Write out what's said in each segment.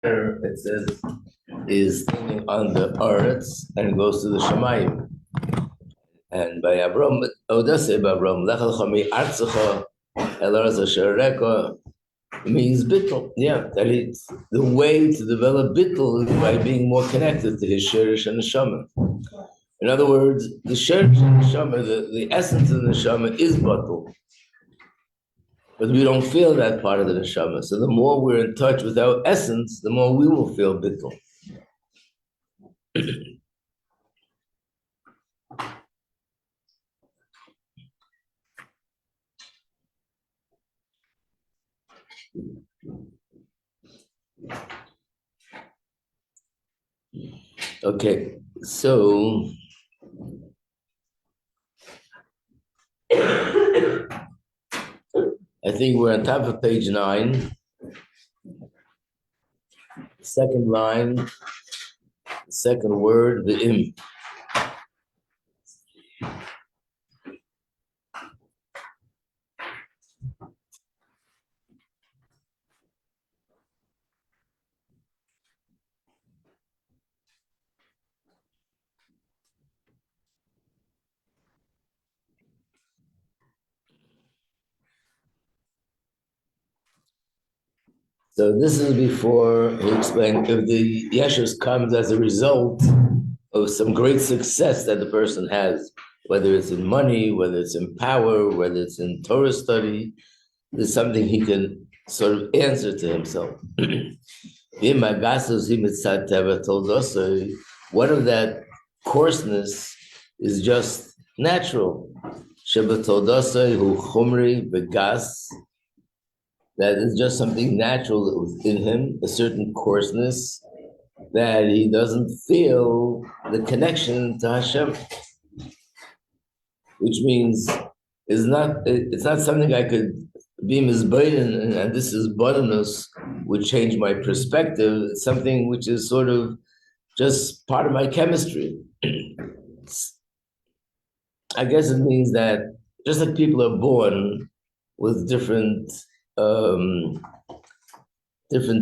it says, is standing on the earth and goes to the Shemayim. And by Avram, Odase by Avram, Lechal Chami Artzacha, Elarza Shareka, means bittul. Yeah, that it's the way to develop bittul is by being more connected to his sherish and neshama. In other words, the sherish and neshama, the essence of the neshama is bittul. But we don't feel that part of the neshama. So the more we're in touch with our essence, the more we will feel bittul. Okay, so I think we're on top of page 9, second line, second word, the im. So this is before he explained if the yeshus comes as a result of some great success that the person has, whether it's in money, whether it's in power, whether it's in Torah study, there's something he can sort of answer to himself. One of that coarseness is just natural. That is just something natural in him, a certain coarseness, that he doesn't feel the connection to Hashem, which means it's not something I could be misburdened, and this is bodiness would change my perspective. It's something which is sort of just part of my chemistry. I guess it means that just like people are born with different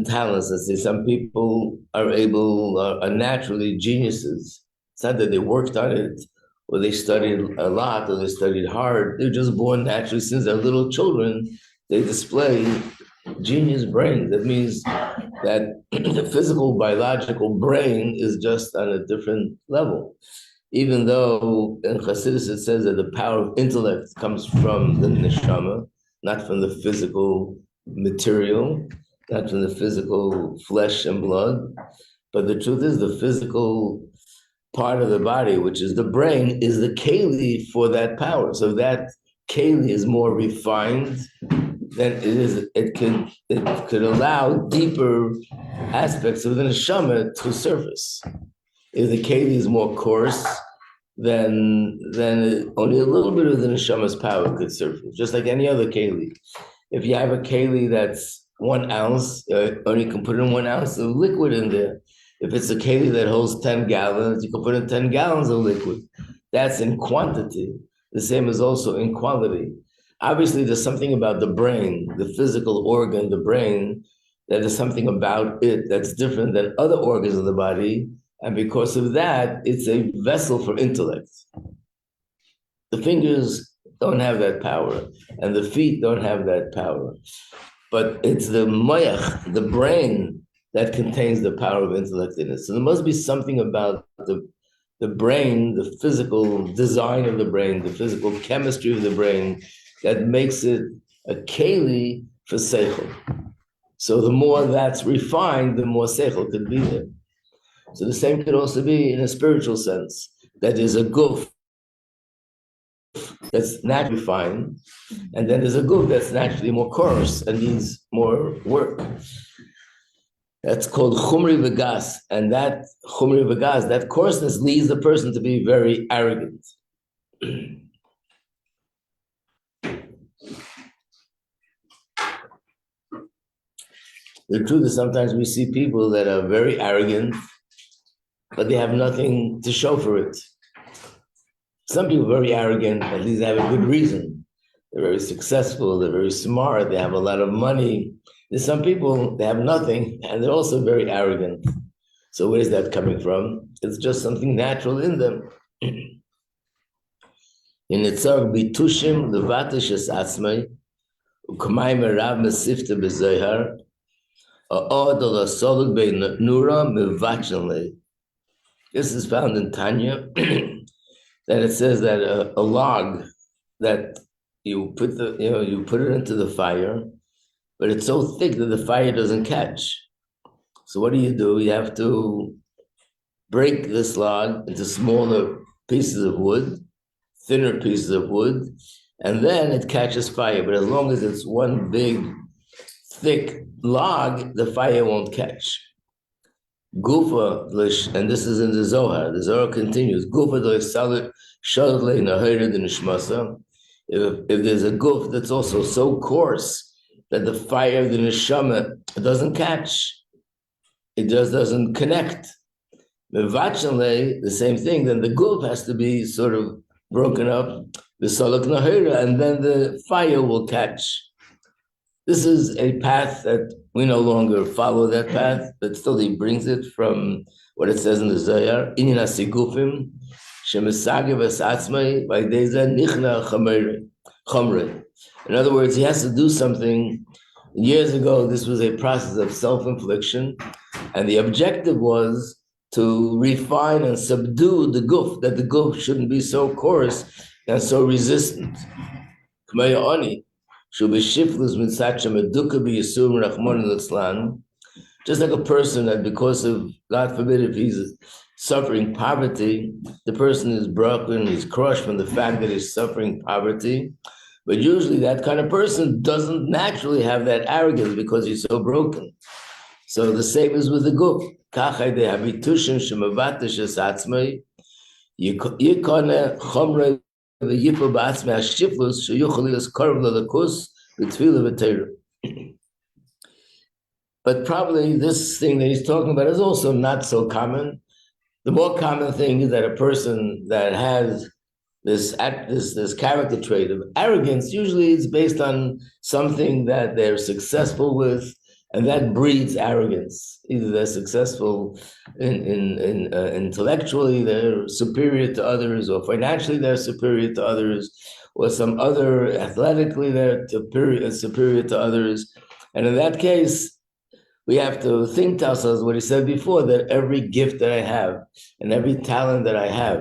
talents. Let's say some people are naturally geniuses. It's not that they worked on it, or they studied a lot, or they studied hard. They're just born naturally. Since they're little children, they display genius brains. That means that the physical, biological brain is just on a different level. Even though in Chassidus it says that the power of intellect comes from the neshama, not from the physical material, not from the physical flesh and blood. But the truth is the physical part of the body, which is the brain, is the keli for that power. So that keli is more refined than it is. It could allow deeper aspects of the neshama to surface. If the keli is more coarse, then only a little bit of the neshama's power could surface, just like any other keli. If you have a keli that's 1 ounce, only you can put in 1 ounce of liquid in there. If it's a keli that holds 10 gallons, you can put in 10 gallons of liquid. That's in quantity. The same is also in quality. Obviously, there's something about the brain, the physical organ, the brain, that is something about it that's different than other organs of the body. And because of that, it's a vessel for intellect. The fingers don't have that power, and the feet don't have that power. But it's the moyach, the brain, that contains the power of intellect in it. So there must be something about the brain, the physical design of the brain, the physical chemistry of the brain, that makes it a keli for seichel. So the more that's refined, the more seichel could be there. So the same could also be in a spiritual sense, that there's a guf that's naturally fine, and then there's a guf that's naturally more coarse and needs more work. That's called chumri v'gas, and that chumri v'gas, that coarseness, leads the person to be very arrogant. The truth is sometimes we see people that are very arrogant, but they have nothing to show for it. Some people are very arrogant, at least they have a good reason. They're very successful, they're very smart, they have a lot of money, There's some people, they have nothing, and they're also very arrogant. So where's that coming from? It's just something natural in them. In Itzarg bitushim levatish es atzmai, u'k'mayim erav mesifte b'zohar, ha'odol ha'solud bein nura mevachenle. This is found in Tanya, that it says that a log that you put it into the fire, but it's so thick that the fire doesn't catch. So what do? You have to break this log into smaller pieces of wood, thinner pieces of wood, and then it catches fire. But as long as it's one big, thick log, the fire won't catch. Gufa, and this is in the Zohar. The Zohar continues. Gufa if there's a guf that's also so coarse that the fire of the neshama doesn't catch, it just doesn't connect. The same thing, then the guf has to be sort of broken up, the salak nahira, and then the fire will catch. This is a path that we no longer follow that path, but still he brings it from what it says in the Zohar, Inyan hasigufim, shemesagev es atzmai, v'ydeza nichna chamre. In other words, he has to do something. Years ago, this was a process of self-infliction, and the objective was to refine and subdue the guf, that the guf shouldn't be so coarse and so resistant. Just like a person that because of, God forbid, if he's suffering poverty, the person is broken, he's crushed from the fact that he's suffering poverty. But usually that kind of person doesn't naturally have that arrogance because he's so broken. So the same is with the guf. But probably this thing that he's talking about is also not so common. The more common thing is that a person that has this character trait of arrogance, usually it's based on something that they're successful with, and that breeds arrogance. Either they're successful intellectually, they're superior to others, or financially they're superior to others, or some other athletically they're superior to others. And in that case, we have to think to ourselves what he said before, that every gift that I have and every talent that I have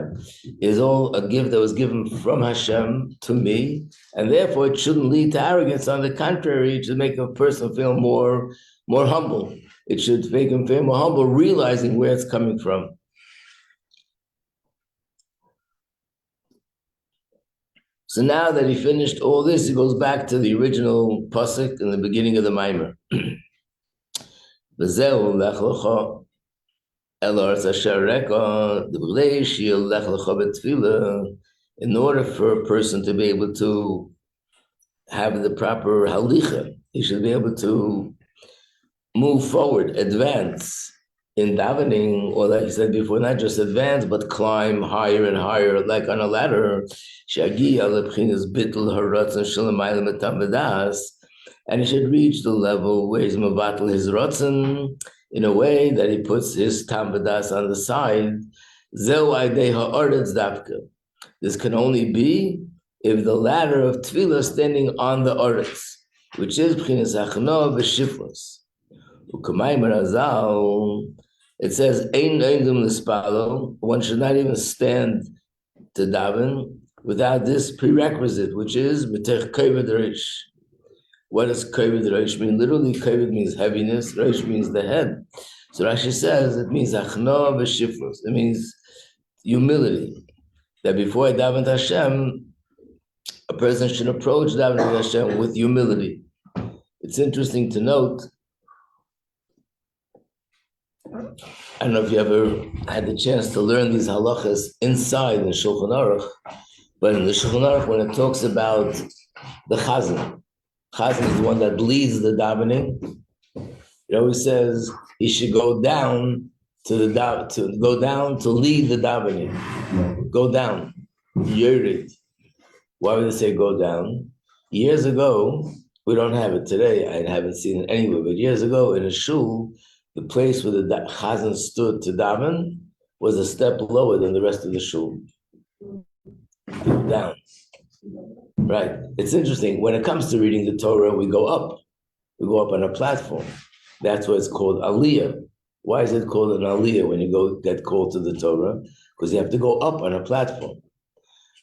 is all a gift that was given from Hashem to me, and therefore it shouldn't lead to arrogance. On the contrary, it should make a person feel more humble. It should make him feel more humble, realizing where it's coming from. So now that he finished all this, he goes back to the original pasuk in the beginning of the Maimer. In order for a person to be able to have the proper halicha, he should be able to move forward, advance in davening, or like you said before, not just advance, but climb higher and higher, like on a ladder. And he should reach the level where he's mabatel his rotzen in a way that he puts his tam v'das on the side. This can only be if the ladder of tefillah is standing on the oretz, which is b'chinas achno v'shiflos. It says, one should not even stand to daven without this prerequisite, which is b'tech kavod reish. What does kavod reish mean? Literally, kavod means heaviness, reish means the head. So Rashi says it means achno v'shiflos. It means humility. That before I daven to Hashem, a person should approach davening to Hashem with humility. It's interesting to note, I don't know if you ever had the chance to learn these halachas inside the Shulchan Aruch, but in the Shulchan Aruch, when it talks about the chazan is the one that leads the davening. It always says he should go down to lead the davening. Go down, Yerid. Why would they say go down? Years ago, We don't have it today. I haven't seen it anywhere. But years ago in a shul, the place where the chazan stood to daven was a step lower than the rest of the shul. Down. Right. It's interesting. When it comes to reading the Torah, we go up. We go up on a platform. That's why it's called aliyah. Why is it called an aliyah when you get called to the Torah? Because you have to go up on a platform.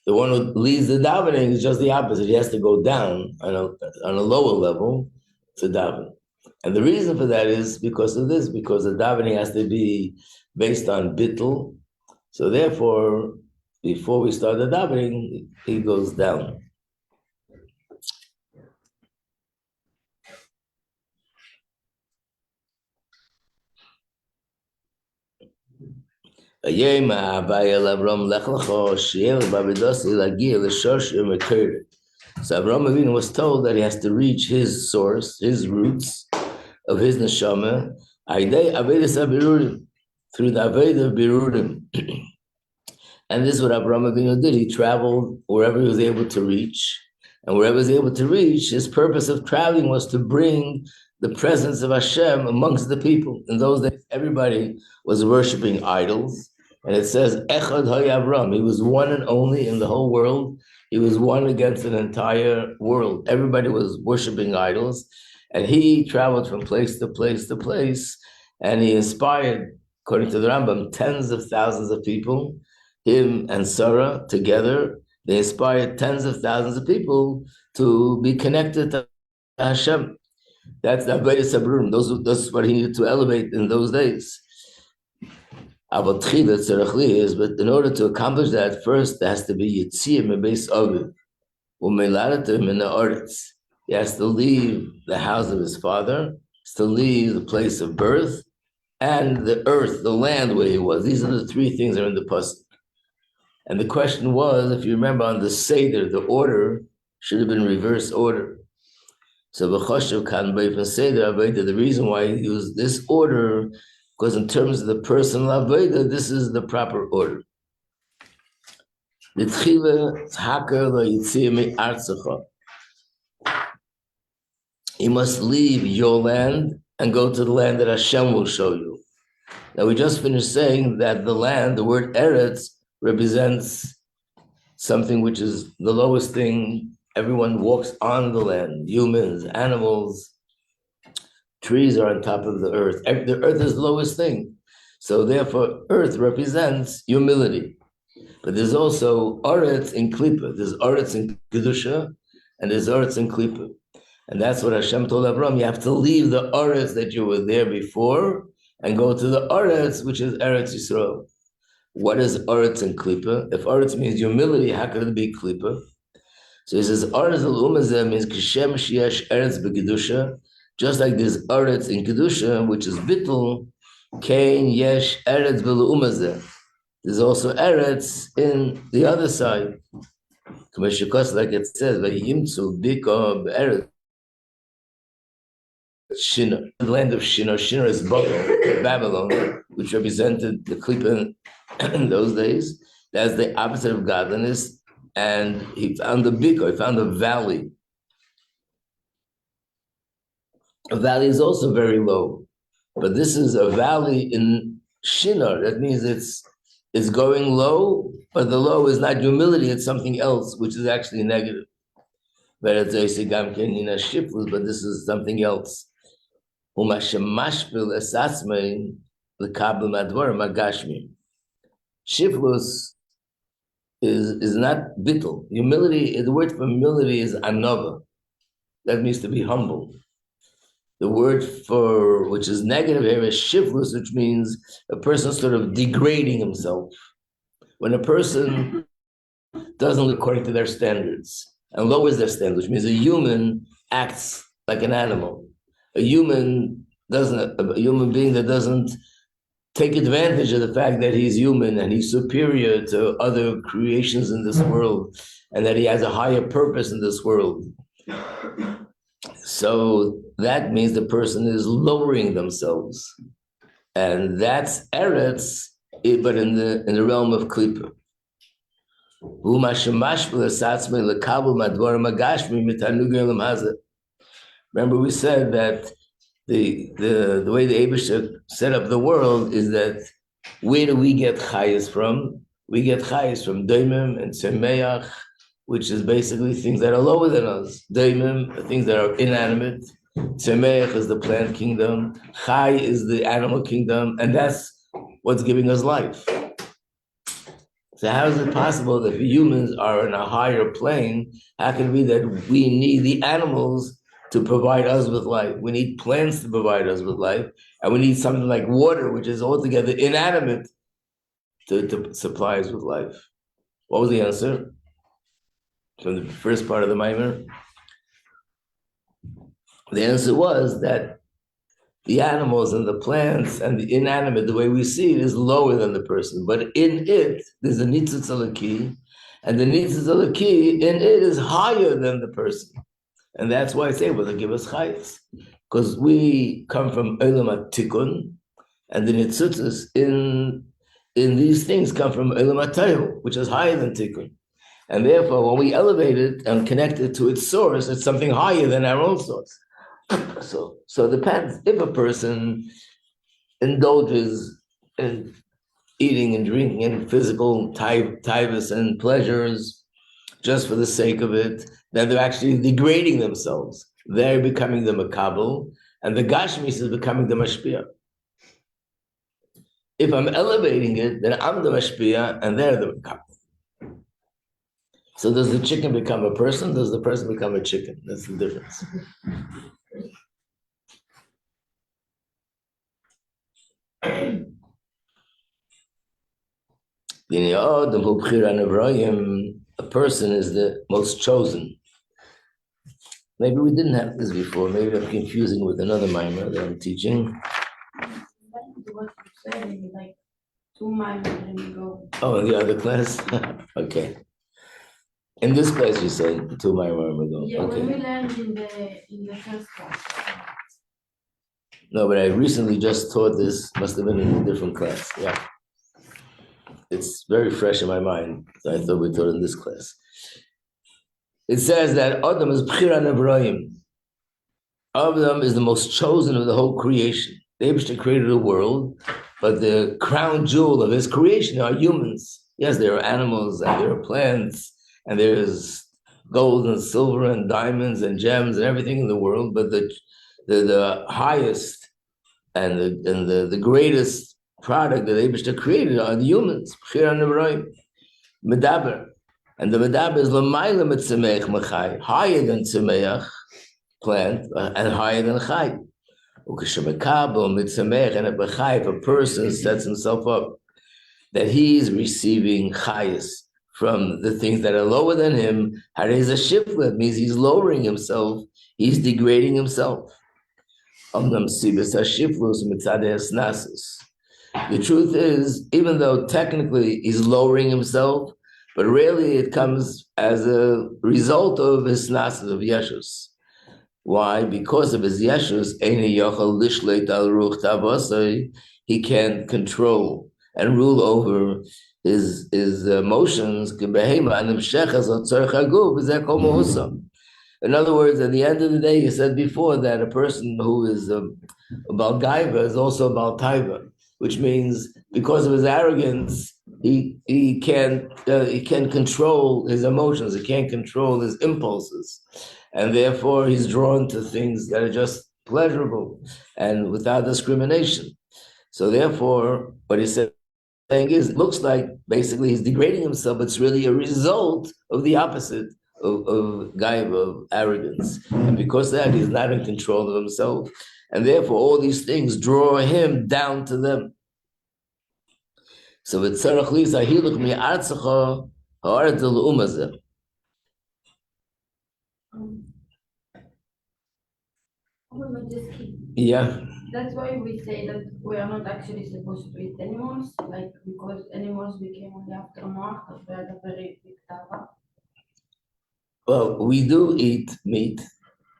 The one who leads the davening is just the opposite. He has to go down on a lower level to daven. And the reason for that is because of this, because the davening has to be based on bittul. So therefore, before we start the davening, he goes down. So Avraham Avinu was told that he has to reach his source, his roots of his neshama, through the Aveda of Birurim. And this is what Avraham Avinu did. He traveled wherever he was able to reach. And wherever he was able to reach, his purpose of traveling was to bring the presence of Hashem amongst the people. In those days, everybody was worshiping idols. And it says, Echad Avram. He was one and only in the whole world. He was one against an entire world. Everybody was worshiping idols. And he traveled from place to place to place. And he inspired, according to the Rambam, tens of thousands of people. Him and Sarah together, they inspired tens of thousands of people to be connected to Hashem. That's the Avodah Sabrum. That's what he needed to elevate in those days. But in order to accomplish that, first there has to be Yitziyah Mebeis Aviv, Umeladatim in the Oretz. He has to leave the house of his father, has to leave the place of birth, and the earth, the land where he was. These are the three things that are in the pasuk. And the question was, if you remember on the Seder, the order should have been reverse order. So the reason why he used this order, because in terms of the personal Aveda, this is the proper order. You must leave your land and go to the land that Hashem will show you. Now we just finished saying that the land, the word Eretz, represents something which is the lowest thing. Everyone walks on the land, humans, animals, trees are on top of the earth. The earth is the lowest thing. So therefore, earth represents humility. But there's also Oretz in Klippa. There's Oretz in Kedusha, and there's Oretz in Klippa. And that's what Hashem told Abraham. You have to leave the Oretz that you were there before and go to the Oretz, which is Eretz Yisrael. What is Oretz and Klippa? If Oretz means humility, how could it be Klippa? So he says, Oretz al-Umazeh means Kishem Shiesh Eretz B'Kedusha, just like there's Oretz in Kedusha, which is Bittul, Kain Yesh Eretz B'Umazeh. There's also Eretz in the other side. Like it says, Vayimtzu Biko Eretz Shinar, the land of Shinar. Shinar is Babylon, which represented the Klippa in those days. That's the opposite of godliness. And he found the Biko, he found a valley. A valley is also very low, but this is a valley in Shinar. That means it's going low, but the low is not humility, it's something else, which is actually negative. But this is something else. Shiflus is not bittul. Humility, the word for humility is anova. That means to be humble. The word for, which is negative here, is shiflus, which means a person sort of degrading himself. When a person doesn't live according to their standards and lowers their standards, which means a human acts like an animal. A human being that doesn't take advantage of the fact that he's human and he's superior to other creations in this world and that he has a higher purpose in this world. So that means the person is lowering themselves. And that's Eretz, but in the realm of Klippa. Remember, we said that the way the Eibusha set up the world is that where do we get chayas from? We get chayas from daimim and tzemeach, which is basically things that are lower than us. Daimim, things that are inanimate. Tzemeach is the plant kingdom. Chai is the animal kingdom, and that's what's giving us life. So how is it possible that the humans are in a higher plane? How can it be that we need the animals to provide us with life? We need plants to provide us with life, and we need something like water, which is altogether inanimate, to supply us with life. What was the answer from the first part of the Maimer? The answer was that the animals and the plants and the inanimate, the way we see it, is lower than the person. But in it, there's a nitzitz alaki, and the nitzitz alaki in it is higher than the person. And that's why it's able to give us chayes. Because we come from Olam HaTikun, and the nitzitzis in these things come from Olam HaTayru, which is higher than Tikun. And therefore, when we elevate it and connect it to its source, it's something higher than our own source. So it depends. If a person indulges in eating and drinking in physical tivus and pleasures just for the sake of it, then they're actually degrading themselves. They're becoming the makabel, and the gashmis is becoming the mashpia. If I'm elevating it, then I'm the mashpia, and they're the makabel. So does the chicken become a person? Does the person become a chicken? That's the difference. A person is the most chosen. Maybe we didn't have this before. Maybe I'm confusing with another mimer that I'm teaching. What you say, like 2 mimers ago. Oh, in the other class? Okay. In this class, you said 2 mimer ago. Yeah, okay. When we learned in the first class. No, but I recently just taught this. Must have been in a different class. Yeah. It's very fresh in my mind. So I thought we taught in this class. It says that Adam is Bchira Nevrayim. Adam is the most chosen of the whole creation. The Eibusha created the world, but the crown jewel of his creation are humans. Yes, there are animals and there are plants and there's gold and silver and diamonds and gems and everything in the world, but the highest and the greatest product that Eibusha created are the humans. Bchira Nevrayim. Medaber. And the medaber is l'mayla mitzemeach mechai, higher than tzemeach, plant, and higher than chai. Ukeshemekabel mitzemeach and a bechai, if a person sets himself up, that he's receiving chayis from the things that are lower than him, harei a shiflet, means he's lowering himself, he's degrading himself. Omnam sibes hashiflus mitzadeh esnasis. The truth is, even though technically he's lowering himself, but really it comes as a result of his nasis, of Yeshus. Why? Because of his Yeshus, he can't control and rule over his emotions. In other words, at the end of the day, you said before that a person who is a Baal Gaiva is also a Baal Taiva, which means because of his arrogance, he can't control his emotions, he can't control his impulses, and therefore he's drawn to things that are just pleasurable and without discrimination. So therefore, what he's saying is, it looks like basically he's degrading himself, but it's really a result of the opposite of gaiva, of arrogance. And because of that, he's not in control of himself, and therefore all these things draw him down to them. So it's tzarach li zahiluk mi artzacha ha'aretz l'umazeh. Yeah. That's why we say that we are not actually supposed to eat animals, like because animals became only after Noach, because we had a very big tava. Well, we do eat meat,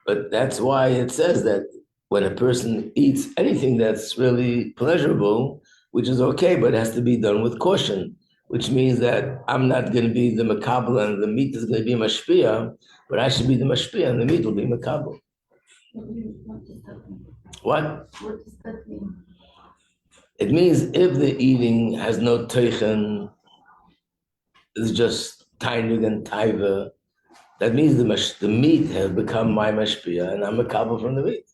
but that's why it says that when a person eats anything that's really pleasurable, which is okay, but it has to be done with caution, which means that I'm not going to be the makabel and the meat is going to be mashpia, but I should be the mashpia and the meat will be makabel. What does that mean? What? What does that mean? It means if the eating has no teichen, it's just tainug and taiva, that means the meat has become my mashpia, and I'm a kabel from the meat.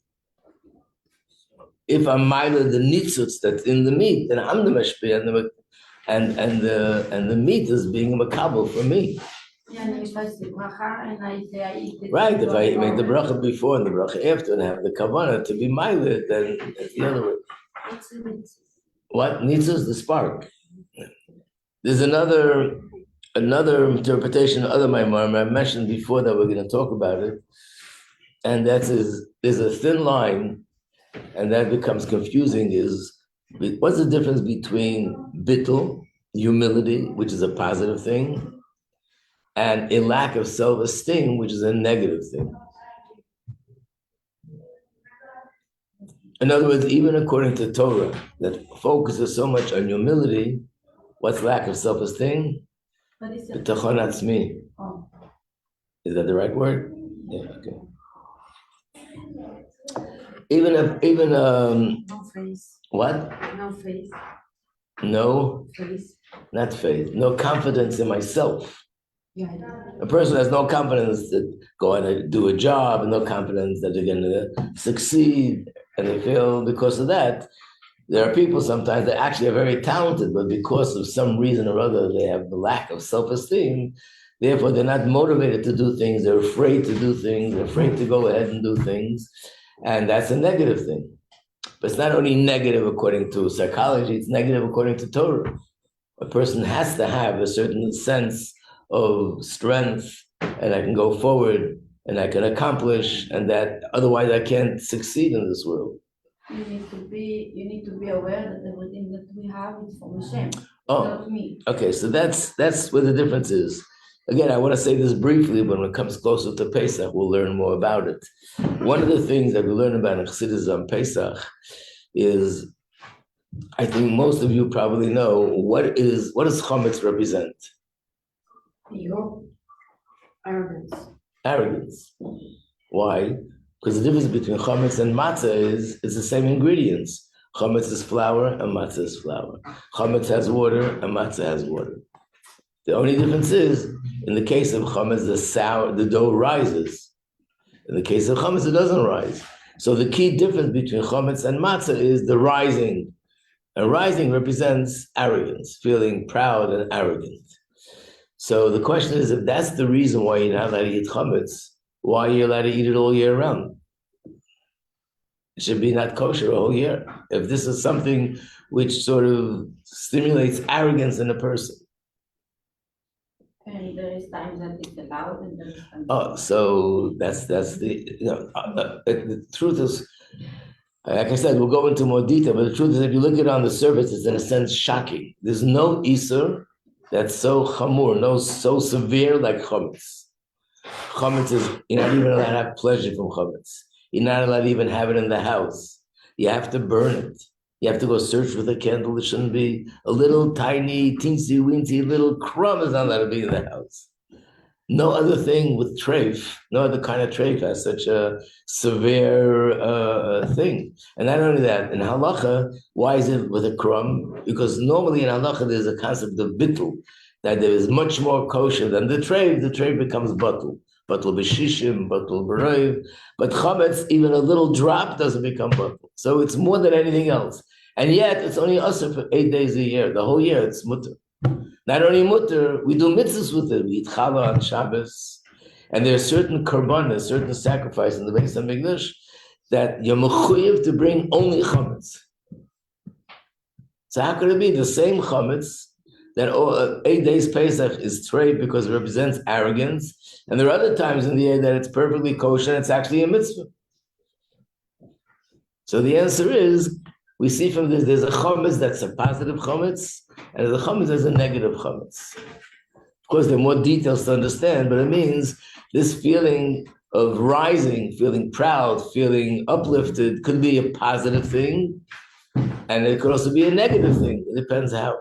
If I'm mila the nitzutz that's in the meat, then I'm the mashpia, and the meat is being a makabel for me. Yeah, and if I say bracha and I say I eat it. Right, if I make the bracha before and the bracha after and have the kavanah to be mila, then it's the other way. What's the mitzvah? What nitzutz? The spark. There's another interpretation of other Maimarim I mentioned before that we're going to talk about it, and that is there's a thin line, and that becomes confusing. Is what's the difference between bittul, humility, which is a positive thing, and a lack of self-esteem, which is a negative thing? In other words, even according to Torah, that focuses so much on humility, what's lack of self-esteem? Bitachon atzmi. Oh. Is that the right word? Yeah, okay. Even No face. what? No face. No, Face. not faith. No confidence in myself. Yeah. A person has no confidence that going to do a job, and no confidence that they're going to succeed, and they feel because of that. There are people sometimes that actually are very talented, but because of some reason or other, they have the lack of self-esteem. Therefore, they're not motivated to do things. They're afraid to do things. They're afraid to go ahead and do things. And that's a negative thing. But it's not only negative according to psychology, it's negative according to Torah. A person has to have a certain sense of strength, and I can go forward, and I can accomplish, and that otherwise I can't succeed in this world. You need to be aware that everything that we have is from Hashem, Oh, not me. Okay, so that's where the difference is. Again, I want to say this briefly. When it comes closer to Pesach, we'll learn more about it. One of the things that we learn about in Chassidus on Pesach is, I think most of you probably know, what does chametz represent? Ego. Arrogance. Arrogance. Why? Because the difference between chametz and matzah is it's the same ingredients. Chametz is flour and matzah is flour. Chametz has water and matzah has water. The only difference is, in the case of chametz, the dough rises. In the case of chametz, it doesn't rise. So the key difference between chametz and matzah is the rising. And rising represents arrogance, feeling proud and arrogant. So the question is, if that's the reason why you're not allowed to eat chametz, why are you allowed to eat it all year round? It should be not kosher a whole year. If this is something which sort of stimulates arrogance in a person. And there is times that it's allowed, and there is times. Oh, so that's the the truth is, like I said, we'll go into more detail. But the truth is, if you look at it on the surface, it's in a sense shocking. There's no isur that's so chamur, so severe like chametz. Chametz is, you're not even allowed to have pleasure from chametz. You're not allowed to even have it in the house. You have to burn it. You have to go search with a candle. It shouldn't be a little tiny, teensy-weensy little crumb is not allowed to be in the house. No other thing with treif, no other kind of treif has such a severe thing. And not only that, in halacha, why is it with a crumb? Because normally in halacha there's a concept of bittul, that there is much more kosher than the treif. The treif becomes batul. Batul b'shishim, batul b'roiv. But chametz, even a little drop doesn't become batul. So it's more than anything else. And yet it's only usher for 8 days a year. The whole year it's mutter. Not only mutter, we do mitzvahs with it. We eat challah on Shabbos. And there are certain korbanos, certain sacrifices in the Beis HaMikdash that you're mechuyev to bring only chametz. So how could it be the same chametz that 8 days Pesach is trade because it represents arrogance, and there are other times in the year that it's perfectly kosher and it's actually a mitzvah? So the answer is, we see from this, there's a chametz that's a positive chametz, and there's a chametz that's a negative chametz. Of course, there are more details to understand, but it means this feeling of rising, feeling proud, feeling uplifted could be a positive thing, and it could also be a negative thing. It depends how.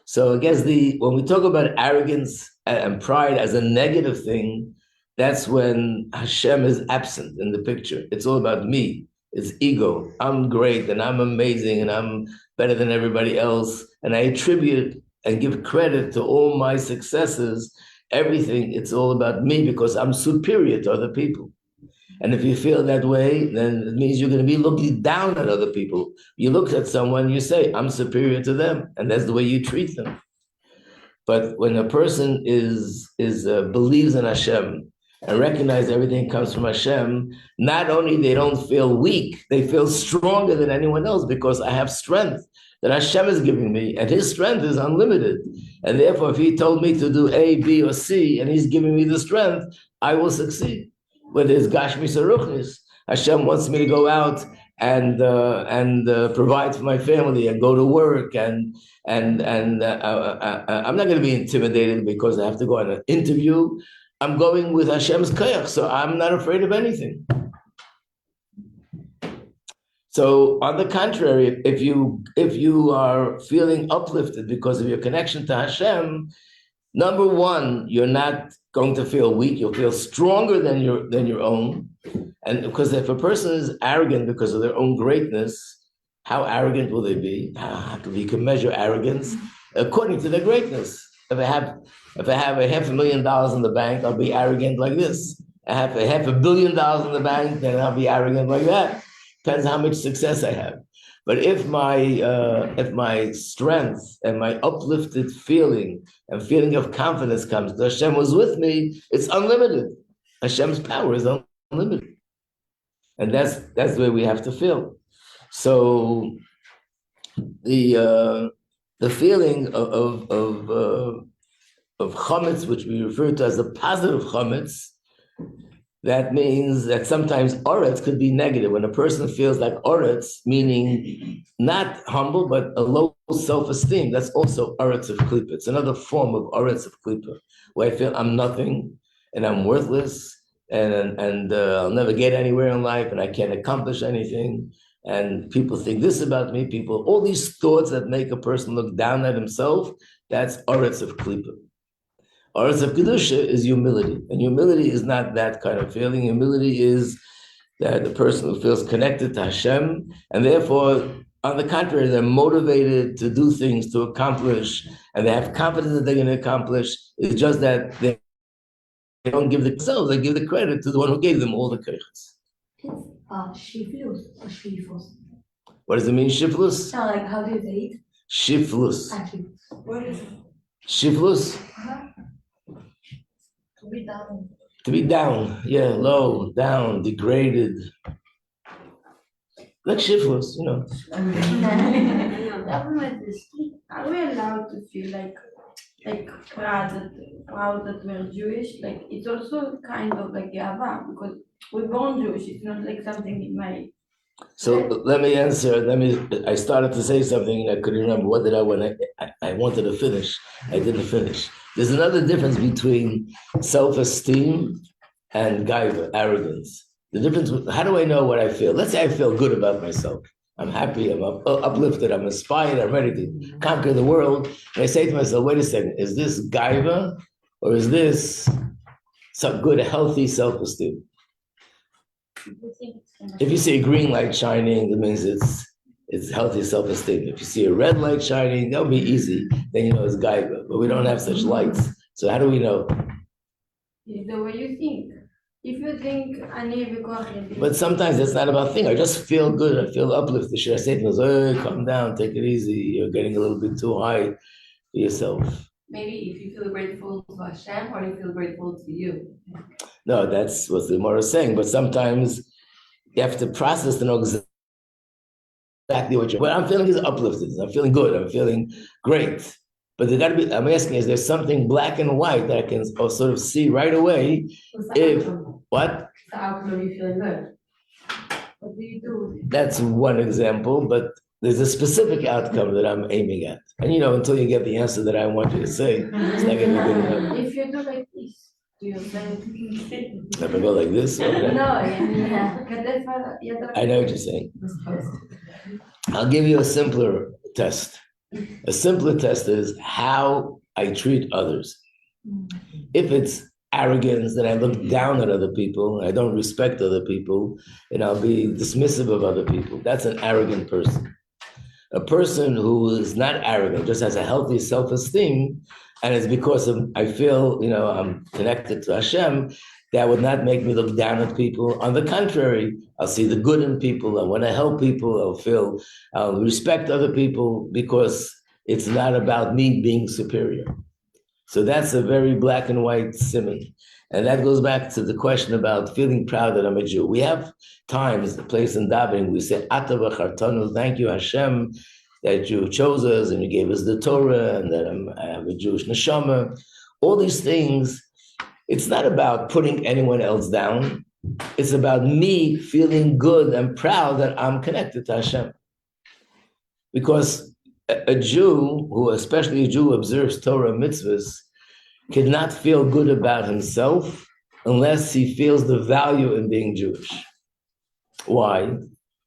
So I guess when we talk about arrogance and pride as a negative thing, that's when Hashem is absent in the picture. It's all about me. It's ego. I'm great and I'm amazing and I'm better than everybody else. And I attribute and give credit to all my successes, everything. It's all about me because I'm superior to other people. And if you feel that way, then it means you're going to be looking down at other people. You look at someone, you say, I'm superior to them. And that's the way you treat them. But when a person believes in Hashem and recognize everything comes from Hashem, not only they don't feel weak, they feel stronger than anyone else because I have strength that Hashem is giving me, and His strength is unlimited. And therefore, if He told me to do A, B, or C, and He's giving me the strength, I will succeed. Whether it's Gashmis or Ruchnis, Hashem wants me to go out and provide for my family and go to work and I'm not going to be intimidated because I have to go on an interview. I'm going with Hashem's koyach, so I'm not afraid of anything. So, on the contrary, if you are feeling uplifted because of your connection to Hashem, number one, you're not going to feel weak. You'll feel stronger than your own. And because if a person is arrogant because of their own greatness, how arrogant will they be? You can measure arrogance according to their greatness. If I have $500,000 in the bank, I'll be arrogant like this. I have $500 million in the bank, then I'll be arrogant like that. Depends how much success I have. But if my strength and my uplifted feeling and feeling of confidence comes, Hashem was with me, it's unlimited. Hashem's power is unlimited. And that's the way we have to feel. So the feeling of chametz, which we refer to as a positive chametz, that means that sometimes oretz could be negative. When a person feels like oretz, meaning not humble, but a low self-esteem, that's also oretz of klipa. It's another form of oretz of klipa, where I feel I'm nothing and I'm worthless and I'll never get anywhere in life and I can't accomplish anything. And people think this about me, all these thoughts that make a person look down at himself, that's oretz of klipa. Oretz of kedusha is humility. And humility is not that kind of feeling. Humility is that the person who feels connected to Hashem, and therefore, on the contrary, they're motivated to do things, to accomplish, and they have confidence that they're going to accomplish. It's just that they don't give themselves, they give the credit to the one who gave them all the koyches. Shiflus or shiflus? What does it mean, shiflus? No, like how do you say it? Shiflus. What is it? Shiflus? To be down. To be down, yeah, low, down, degraded. Like shiflus, you know. Are we allowed to feel like proud that we're Jewish? Like it's also kind of like Yava because we're born Jewish. It's not like something in my. So let me answer. I started to say something and I couldn't remember. What did I want? I wanted to finish. I didn't finish. There's another difference between self-esteem and gaiva, arrogance. The difference. How do I know what I feel? Let's say I feel good about myself. I'm happy. I'm uplifted. I'm inspired. I'm ready to conquer the world. And I say to myself, "Wait a second. Is this gaiva, or is this some good, healthy self-esteem?" If you see a green light shining, that means it's healthy self-esteem. If you see a red light shining, that'll be easy. Then you know it's gaiva. But we don't have such lights. So how do we know? It's the way you think. If you think but sometimes it's not about thing. I just feel good. I feel uplifted. Should I say to myself, hey, calm down, take it easy. You're getting a little bit too high for yourself. Maybe if you feel grateful to Hashem or you feel grateful to you. No, that's what the Gemara is saying. But sometimes you have to process to know exactly what I'm feeling is uplifted. I'm feeling good. I'm feeling great. But there got to be. I'm asking: is there something black and white that I can sort of see right away? If what? The outcome of you feeling good. What do you do? That's one example, but there's a specific outcome that I'm aiming at. And until you get the answer that I want you to say, it's not going to be good enough. If you do like this, do you say? Never go like this? Or No, I know what you're saying. I'll give you a simpler test. A simpler test is how I treat others. If it's arrogance, that I look down at other people, I don't respect other people, and I'll be dismissive of other people. That's an arrogant person. A person who is not arrogant, just has a healthy self-esteem, and it's because of, I feel, I'm connected to Hashem, that would not make me look down at people. On the contrary, I'll see the good in people. I want to help people. I'll respect other people because it's not about me being superior. So that's a very black and white simon. And that goes back to the question about feeling proud that I'm a Jew. We have times, the place in davening, we say, Ata v'chartanu, thank you, Hashem, that you chose us and you gave us the Torah and that I have a Jewish neshama. All these things, it's not about putting anyone else down. It's about me feeling good and proud that I'm connected to Hashem. Because a Jew, especially a Jew who observes Torah mitzvahs, cannot feel good about himself unless he feels the value in being Jewish. Why?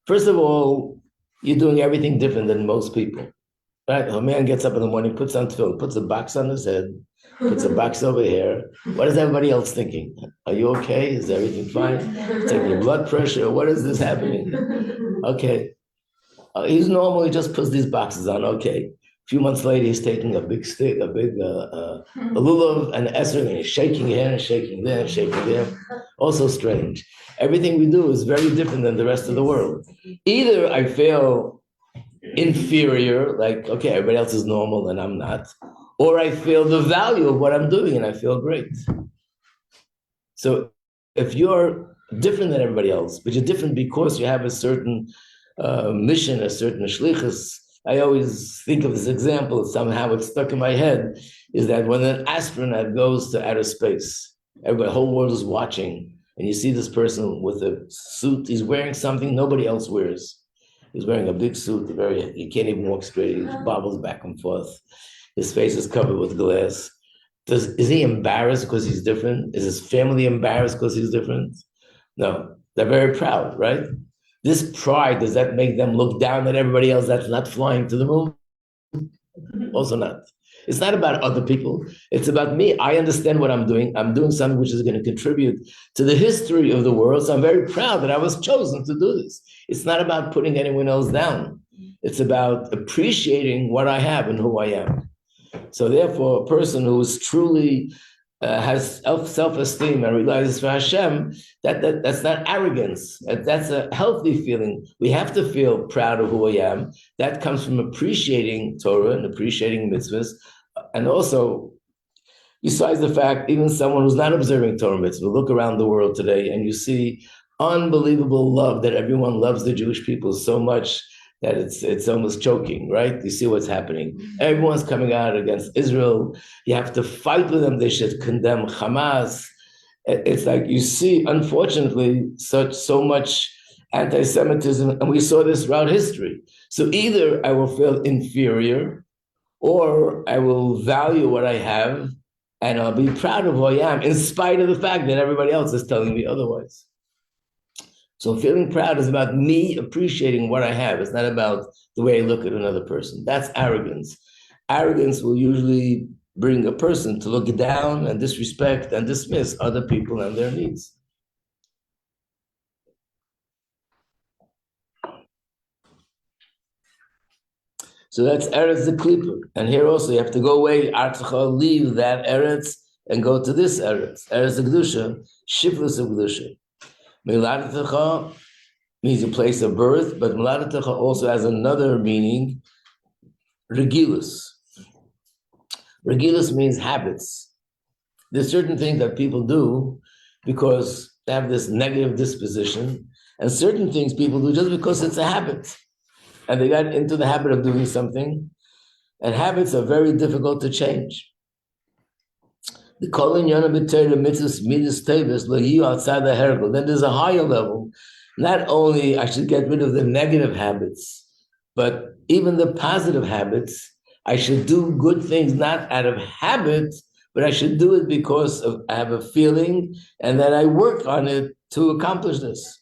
First of all, you're doing everything different than most people. Right? A man gets up in the morning, puts on tefillin, puts a box on his head, puts a box over here. What is everybody else thinking? Are you okay? Is everything fine? Taking blood pressure? What is this happening? Okay. He's normally just puts these boxes on. Okay. A few months later, he's taking a big stick, a lulav and esrog, and he's shaking here and shaking there and shaking there. Also strange. Everything we do is very different than the rest of the world. Either I feel inferior, like, okay, everybody else is normal and I'm not, or I feel the value of what I'm doing and I feel great. So if you're different than everybody else, but you're different because you have a certain mission, a certain shlichus. I always think of this example, somehow it's stuck in my head, is that when an astronaut goes to outer space, the whole world is watching, and you see this person with a suit, he's wearing something nobody else wears. He's wearing a big suit, he can't even walk straight, he bobbles back and forth. His face is covered with glass. Is he embarrassed because he's different? Is his family embarrassed because he's different? No, they're very proud, right? This pride, does that make them look down at everybody else that's not flying to the moon? Also not. It's not about other people. It's about me. I understand what I'm doing. I'm doing something which is going to contribute to the history of the world. So I'm very proud that I was chosen to do this. It's not about putting anyone else down. It's about appreciating what I have and who I am. So therefore, a person who is truly has self-esteem and realizes for Hashem, that's not arrogance. That's a healthy feeling. We have to feel proud of who I am. That comes from appreciating Torah and appreciating mitzvahs. And also, besides the fact, even someone who's not observing Torah mitzvah, look around the world today and you see unbelievable love, that everyone loves the Jewish people so much that it's almost choking, right? You see what's happening. Everyone's coming out against Israel. You have to fight with them. They should condemn Hamas. It's like you see, unfortunately, so much anti-Semitism, and we saw this throughout history. So either I will feel inferior, or I will value what I have, and I'll be proud of who I am, in spite of the fact that everybody else is telling me otherwise. So feeling proud is about me appreciating what I have. It's not about the way I look at another person. That's arrogance. Arrogance will usually bring a person to look down and disrespect and dismiss other people and their needs. So that's Eretz the Klipper. And here also you have to go away, Artzacha, leave that Eretz and go to this Eretz. Eretz the Kedusha, Shiflus of Kedusha. Miladetecha means a place of birth, but Miladetecha also has another meaning, Regilus. Regilus means habits. There's certain things that people do because they have this negative disposition, and certain things people do just because it's a habit. And they got into the habit of doing something, and habits are very difficult to change. The Kolin Yonah B'Torah Mitzvahs Midas Tevis L'Yu outside the Herkel. Then there's a higher level. Not only I should get rid of the negative habits, but even the positive habits. I should do good things not out of habit, but I should do it because I have a feeling, and that I work on it to accomplish this.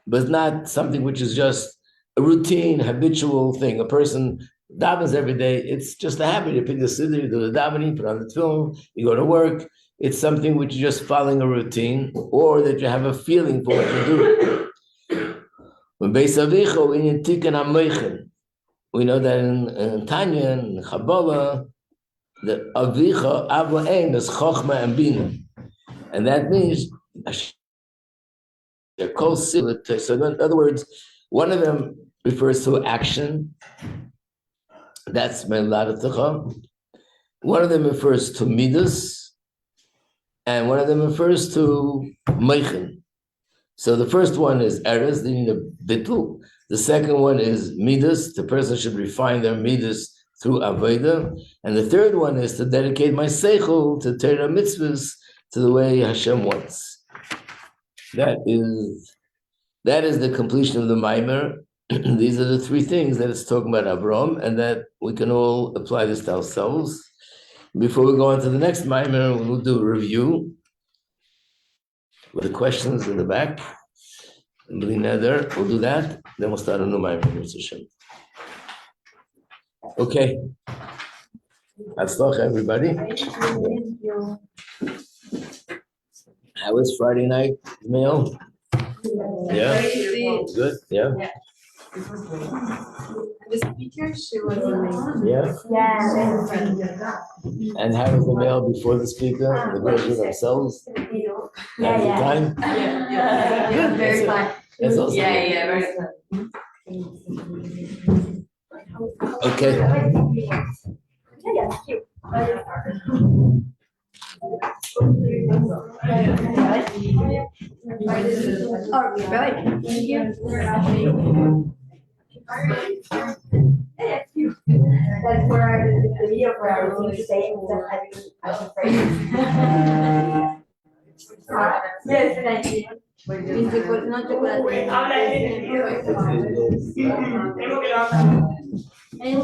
But it's not something which is just a routine, habitual thing. A person davens every day. It's just a habit. You pick the siddur, you do the davening, put on the tefillin, you go to work, it's something which you're just following a routine, or that you have a feeling for what you do. When Beis Avicha, in Tikkun HaMoichen, we know that in Tanya and Kabbalah, the Avicha, Ava Ein, is Chochma and Bina. And that means, so in other words, one of them refers to action. That's Me'ladatacha. One of them refers to Midas. And one of them refers to Meichen. So the first one is Eres, they need a bittul. The second one is Midas. The person should refine their Midas through Avodah. And the third one is to dedicate my Seichel to Torah mitzvahs to the way Hashem wants. That is the completion of the Maimer. These are the three things that it's talking about Avram, and that we can all apply this to ourselves. Before we go on to the next Maimer, we'll do a review with the questions in the back. We'll do that. Then we'll start a new Maimer. Okay. Hatzlach, everybody. How was Friday night meal? Yeah. Good. Yeah. The speaker, she was amazing. Yeah. And how was the meal before the speaker? The girls with themselves? Had a good time? Yeah. Very fun. That's awesome. Yeah, very fun. Okay. That's where the video where I was going to say I was afraid. Yes, thank you. No chocolate. And